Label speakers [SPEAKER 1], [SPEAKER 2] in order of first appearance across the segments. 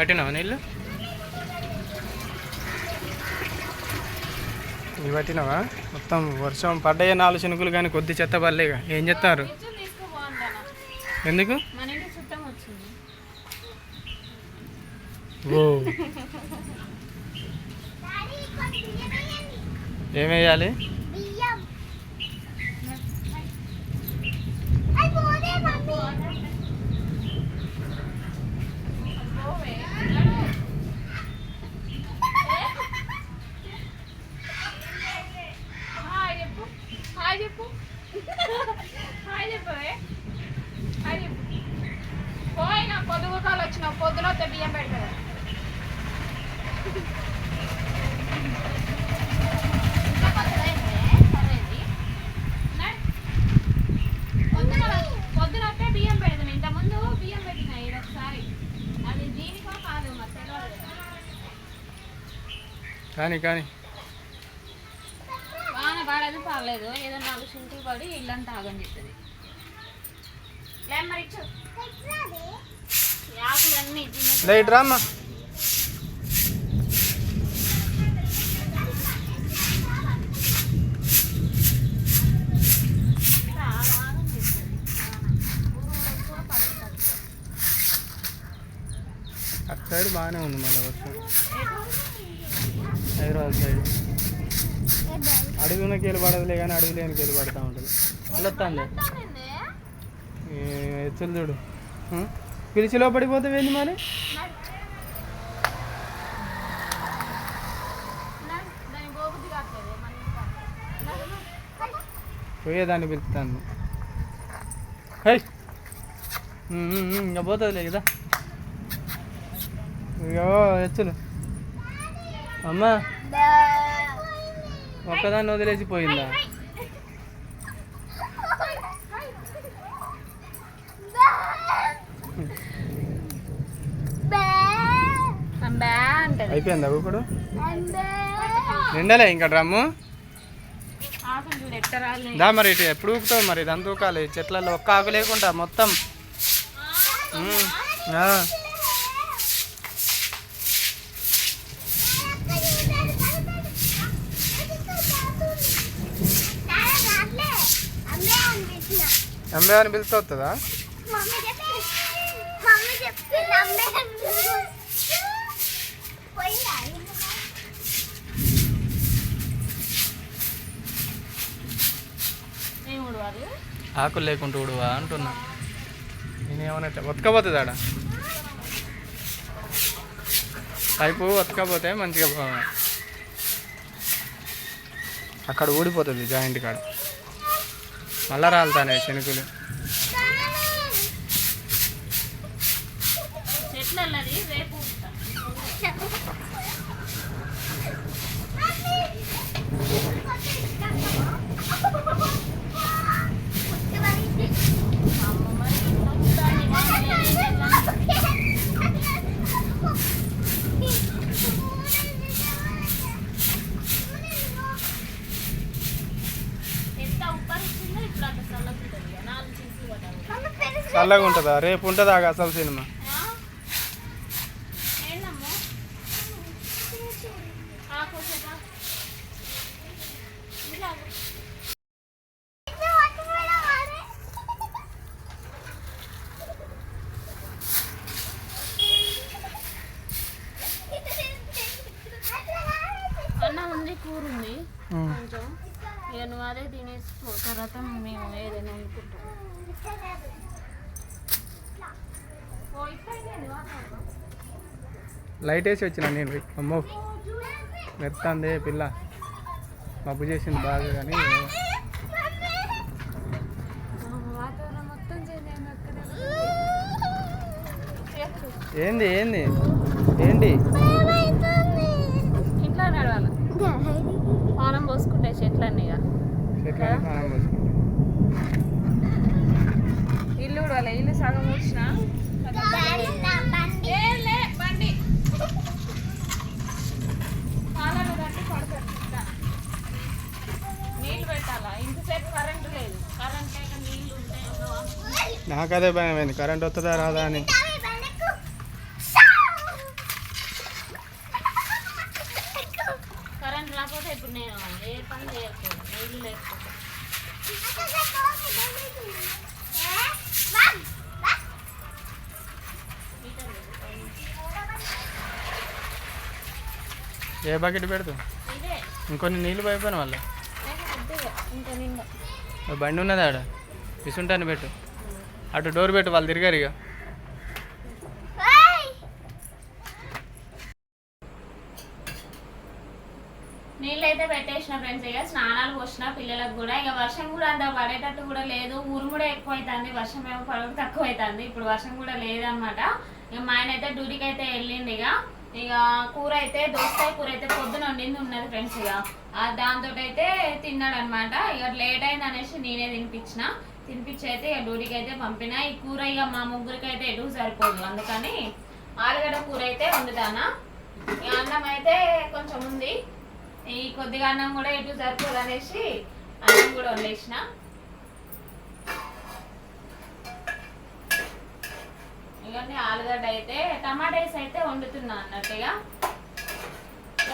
[SPEAKER 1] పట్టినావా నీళ్ళు? ఇవి పట్టినావా? మొత్తం వర్షం పడ్డాయి 4 చినుకులు కానీ కొద్ది చెత్త పడలేగా. ఏం చెప్తారు? ఎందుకు? ఓ ఏమేయాలి?
[SPEAKER 2] పోయినా పొద్దుగు కాలు వచ్చినావు, పొద్దున బియ్యం పెడతా. పొద్దున బియ్యం పెడతాం. ఇంతకుముందు బియ్యం పెట్టినా ఇది ఒకసారి. అది దీనికో కాదు మరి తెలియదు.
[SPEAKER 1] కానీ
[SPEAKER 2] వాన పడదు పర్లేదు, ఏదో 4 చినుకులు పడి ఇల్లంతా ఆగం చేస్తుంది. ఆకులన్నీ
[SPEAKER 1] లైట్ రామ్మా. అటు సైడ్ బాగానే ఉంది మళ్ళీ వర్షం. హైదరాబాద్ సైడ్ అడవిలోకి వెళ్ళి పడదులే కానీ అడవి లేనికి వెళ్ళి పడుతూ ఉంటుంది. వెళ్ళొస్తాండి ఎత్తులు చూడు. పిలిచిలో పడిపోతే వెళ్ళి మరి పోయేదాన్ని పిలుస్తాను. హై ఇంకా పోతుందిలే కదా. ఇగో ఎత్తులు అమ్మా ఒక్కదాన్ని వదిలేసి పోయిందా? అయిపోయిందా ఇప్పుడు? నిండలే ఇంకా డ్రమ్ము. దా మరి ఇటు ఎప్పుడు ఊపుతావు మరి? ఇదంతా ఊకాలి చెట్లలో. ఒక్క ఆకు లేకుండా మొత్తం. అంబే అని పిలిస్తే వస్తుందా? ఆకులు లేకుండా ఊడువా అంటున్నా. నేనేమన్నా ఉతకపోతుంది ఆడ పైపు ఉతకపోతే మంచిగా అక్కడ ఊడిపోతుంది జాయింట్ కాడ. మళ్ళా రాలుతానే శనుకులు. చల్లగా ఉంటుందా? రేపు ఉంటుందా అసలు సినిమా?
[SPEAKER 2] అన్నం ఉంది, కూర ఉంది కొంచెం. ఇక నువ్వు అదే తినేసి తర్వాత మేము ఏదైనా అనుకుంటాం.
[SPEAKER 1] లైట్ వేసి వచ్చినా నేను. అమ్మో మెత్తందే పిల్ల, మబ్బు చేసింది బాగా. కానీ ఏంది ఏంది ఏంటి?
[SPEAKER 2] ఇంట్లో నడవాలి, పానం పోసుకుంటాయి చెట్లన్నీ.
[SPEAKER 1] పానం పోసుకుంటాయి.
[SPEAKER 2] ఇల్లు కూడా ఇల్లు సగం వచ్చిన బండి పాలను కట్టి పడుతుంది. నీళ్ళు పెట్టాలా? ఇంతసేపు కరెంటు లేదు. కరెంట్ లేక నీళ్ళు ఉంటాయి.
[SPEAKER 1] నాకు అదే భయం అయింది, కరెంట్ వస్తుందా రాదా అని.
[SPEAKER 2] పని చేయకూడదు నీళ్ళు లేకపోతే.
[SPEAKER 1] ఏ బకెట్ పెడతావు?
[SPEAKER 2] ఇదే
[SPEAKER 1] ఇంకొన్ని నీళ్ళు పైపోయిన వాళ్ళ
[SPEAKER 2] ఇంకా నిండా
[SPEAKER 1] బండి ఉన్నది ఆడ తీసుంటాను పెట్టు. అటు డోర్ పెట్టు, వాళ్ళు తిరిగారు ఇక.
[SPEAKER 2] నీళ్ళు అయితే పెట్టేసిన ఫ్రెండ్స్. ఇక స్నానాలు పోసిన పిల్లలకు కూడా. ఇక వర్షం కూడా అంత పడేటట్టు కూడా లేదు. ఉరుముడే ఎక్కువ అవుతుంది, వర్షం ఏమో పడక తక్కువ అవుతుంది. ఇప్పుడు వర్షం కూడా లేదనమాట. ఇక మా ఆయన అయితే డ్యూటీకి అయితే వెళ్ళింది. ఇక కూర అయితే దోసకాయ కూర అయితే పొద్దున వండింది ఉన్నది ఫ్రెండ్స్. ఇక దాంతో అయితే తిన్నాడు అనమాట. ఇక లేట్ అయింది అనేసి నేనే తినిపించి అయితే ఇక డ్యూటీకి అయితే పంపిన. ఈ కూర ఇక మా ముగ్గురికి అయితే ఎటు సరిపోదు, అందుకని ఆలుగడ్డ కూర అయితే వండుతానా. ఇక అన్నం అయితే కొంచెం ఉంది, ఈ కొద్దిగా అన్నం కూడా ఎటు సరిపోదు అనేసి అన్నం కూడా వండేసిన. ఇవన్నీ ఆలుగడ్డ అయితే టమాటాస్ అయితే వండుతున్నా అన్నట్టుగా.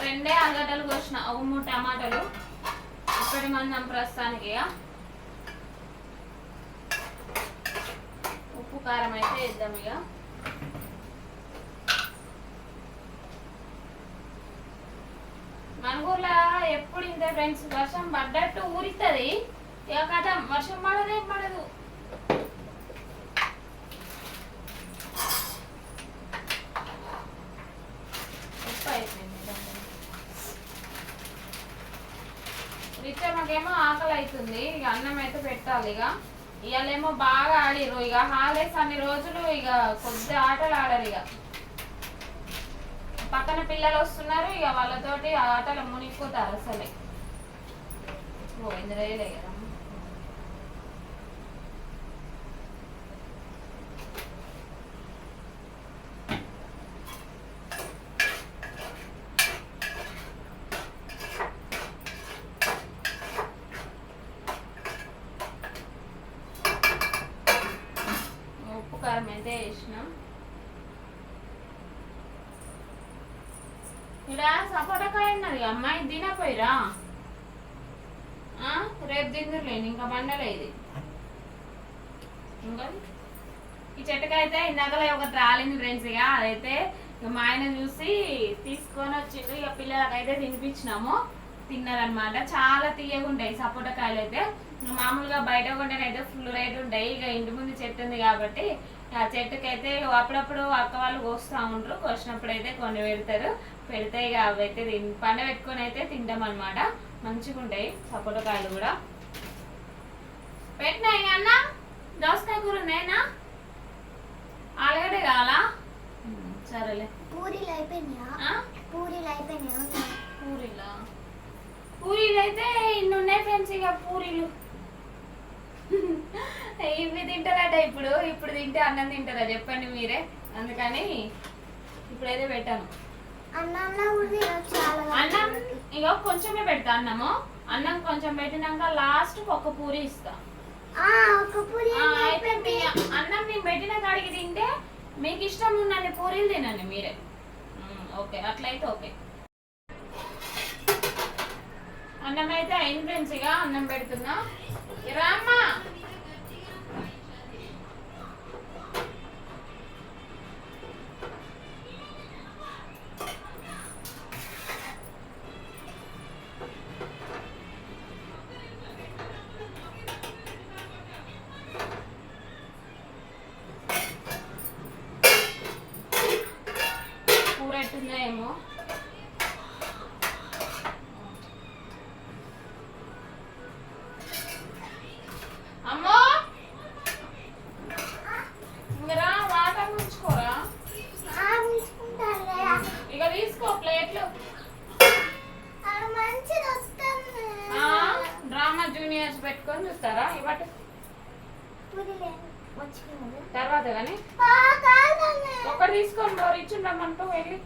[SPEAKER 2] 2 ఆలుగడ్డలు కోసిన, 3 టమాటాలు ఇప్పటి మందం ప్రస్తుతానికి. ఉప్పు కారం అయితే వేద్దాం. ఇక మన ఊర్లో ఎప్పుడు ఇంతే ఫ్రెండ్స్, వర్షం పడ్డట్టు ఊరిస్తుంది. ఇక కథ వర్షం పడదే పడదు. రిచమ్మకేమో ఆకలి అవుతుంది. ఇక అన్నం అయితే పెట్టాలి. ఇవాళేమో బాగా ఆడిరు. ఇక హాలిడేస్ అన్ని రోజులు ఇక కొద్ది ఆటలు ఆడరు. ఇక పక్కన పిల్లలు వస్తున్నారు, ఇక వాళ్ళతోటి ఆటలు మునిగిపోతారు అసలే. ఇందులో కదా ఉప్పు కారం అయితే వేసినాం. ఇక్కడ సపోటాకాయ ఉన్నది, అమ్మాయి తినపోయిరా. రేపు తిందురులేండి, ఇంకా పండలే ఇది. ఇంకా ఈ చెట్టుకాయ అయితే ఇందాకలే ఒకటి రాలింది ఫ్రెండ్స్. ఇక అదైతే ఇక మా ఆయన చూసి తీసుకొని వచ్చిండు. ఇక పిల్లలకైతే తినిపించినాము, తిన్నారనమాట. చాలా తీయగా ఉంటాయి సపోటాకాయలు అయితే. మామూలుగా బయట కొంటేనైతే ఫుల్ రేట్ ఉంటాయి. ఇక ఇంటి ముందు చెట్టు ఉంది కాబట్టి ఆ చెట్టుకైతే అప్పుడప్పుడు అక్క వాళ్ళు కోస్తూ ఉంటారు. కోసినప్పుడు అయితే కొన్ని పెడితే ఇక అవి అయితే పండబెట్టుకొని అయితే తింటాం అనమాట. మంచిగా ఉంటాయి సపోటాకాయలు కూడా. పెట్టినాయి అన్న, దోసకాయ కూర ఉన్నాయినా, ఆలుగడ్డ కావాలా? సరేలే. పూరీలు అయిపోయినాయా? పూరీలు అయితే ఇన్ని ఉన్నాయి ఫ్రెండ్స్. ఇక పూరీలు ఇవి తింటారట. ఇప్పుడు తింటే అన్నం తింటారా చెప్పండి మీరే. అందుకని ఇప్పుడైతే పెట్టాను అన్నం. ఇక కొంచెమే పెడతా అన్నము. అన్నం కొంచెం పెట్టినాక లాస్ట్ ఒక పూరి ఇస్తా. అయితే అన్నం నేను పెట్టిన కాడికి తింటే మీకు ఇష్టం ఉన్నన్ని పూరీలు తినండి మీరే. ఓకే, అట్లయితే ఓకే. అన్నం అయితే అయింది ఫ్రెండ్స్. ఇక అన్నం పెడుతున్నా. రామ్మా, కూర ఎట్టుందో ఏమో. అమ్మో ఇంకరా వాటర్ ఉంచుకోరా. ఇక తీసుకో ప్లేట్లు. డ్రామా జూనియర్స్ పెట్టుకొని చూస్తారా? ఇవ్వటు తర్వాత కానీ ఒక్కటి తీసుకొని బోర్ ఇచ్చిండమంటూ వెళ్ళి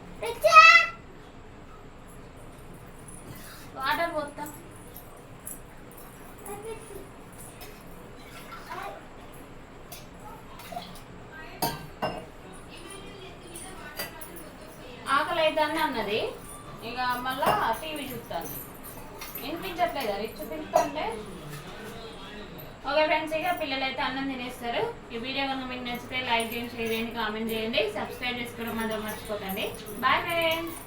[SPEAKER 2] వాటర్ పోతా. ఆకలి అవుతుంది అన్నది. ఇక మళ్ళా టీవీ చూస్తాను. వినిపించట్లేదా రిచ్ పిలుస్తుంటే? ఓకే ఫ్రెండ్స్, ఇక పిల్లలు అయితే అన్నం తినేస్తారు. ఈ వీడియో కనుక మీకు నచ్చితే లైక్ చేయండి, షేర్ చేయండి, కామెంట్ చేయండి, సబ్స్క్రైబ్ చేసుకోవడం మాత్రం మర్చిపోకండి. Bye friends.